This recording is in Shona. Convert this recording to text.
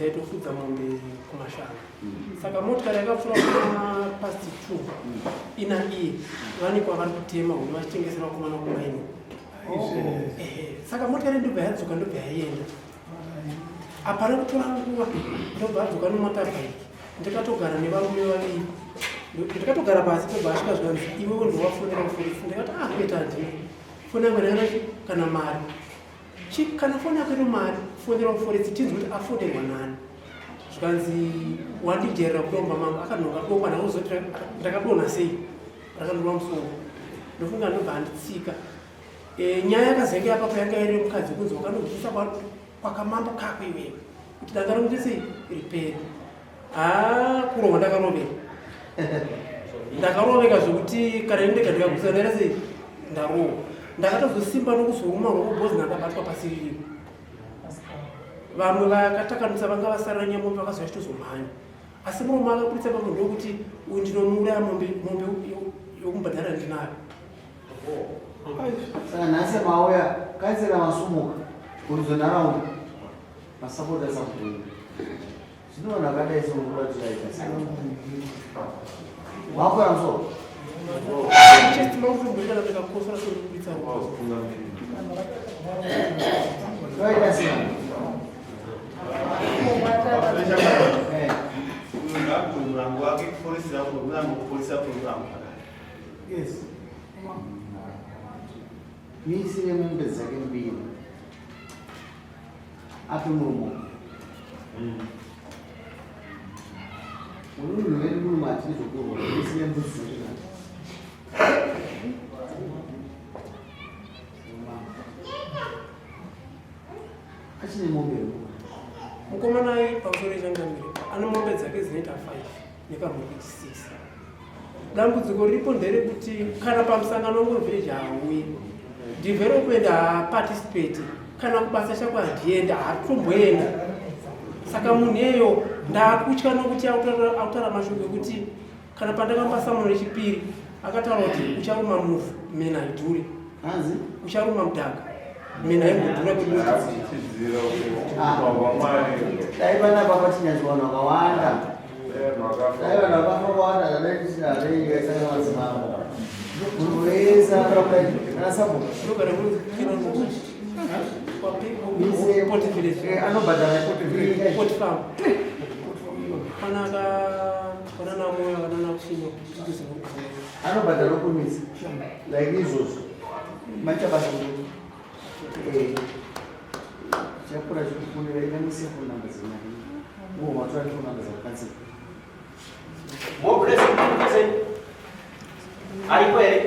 ndaitofudza mombe kumashanga. Saka motikari yakapfuura kuma past 2 ina iye vanikwa vari kutema huno vachitengesera kumwana kumaini. Saka motikari ndobva yadzoka ndobva yaenda. Hapana kutora nguva ndobva adzoka nomotabhaiki. Ndikatogara nevarume vaviri. Ndikatogara pasi tobva asvika zvanzi iwewo ndowafundira kuforesi. Ndikati kuita handina. Foni yangu ndakati kana mari. Kana foni yako iri mari kufundira kuforesi tinzi kuti afonderwa nani. Zvikanzi wandijerera kudomba mangu akanonga domba ndauzoti ndakadonha sei. Rakandorwa musoro. Ndofunga ndobva handitsika. Nyaya yakazenge apapo yanga iri mukadzi kunzi wakandobvisa kwakamambo kako iwewe. Kuti danga rokuti sei riperi. Kurohwa ndakaroveka. Ndakaroveka zvokuti kana ndega ndikagutsa ndaira sei ndarohwa. Ndakatozosimba nokuzoruma rokubhozi ndakabatwa pasiriri. Vamwe vakatakanisa vanga vasara nyamombe vakazoya chitozomhanya. Asi murume akaburitsa pamwe ndokuti uyu ndinomuuraya mombe yokumbhadhara ndinayo. Saka nhasi mauya kaitsera masumuka kurizonharaunda masapoti asakudhuri zvinoona akadai sekuratiaita wakora musoro toita sei murango wake kuforesera murango kuforesa murango. Yes. Misile mombe dzake mbiri api murumo ununhu wedu murumo atiri zvokurwa misile mbudzi dzake achine mombe mukomana pamusoro ichangamire ane mombe dzake dzinoita 5 nekamombe 6. Dambudziko riripo nderekuti kana pamusangano wevhireji hauyi development haparticipate kana kubasa chako handienda haatomboenda. Saka munhu iyeyo ndakutya nokuti autaura mashoko ekuti kana pandakambasa rechipiri akataura kuti ucharuma muvhu mena haidhuri ucharuma mudhaka mena haingodhura dai panapa patinyanzwana vakawanda dai vanhu vakafa vakawanda dadaisaka madzimambo munhu wese anobhadhara anobhadhara kumisa like izvozvo maita basa chakura chekufundira inanise kunamba dzemari uwo matora ndikunamba dzakakanzira aripo here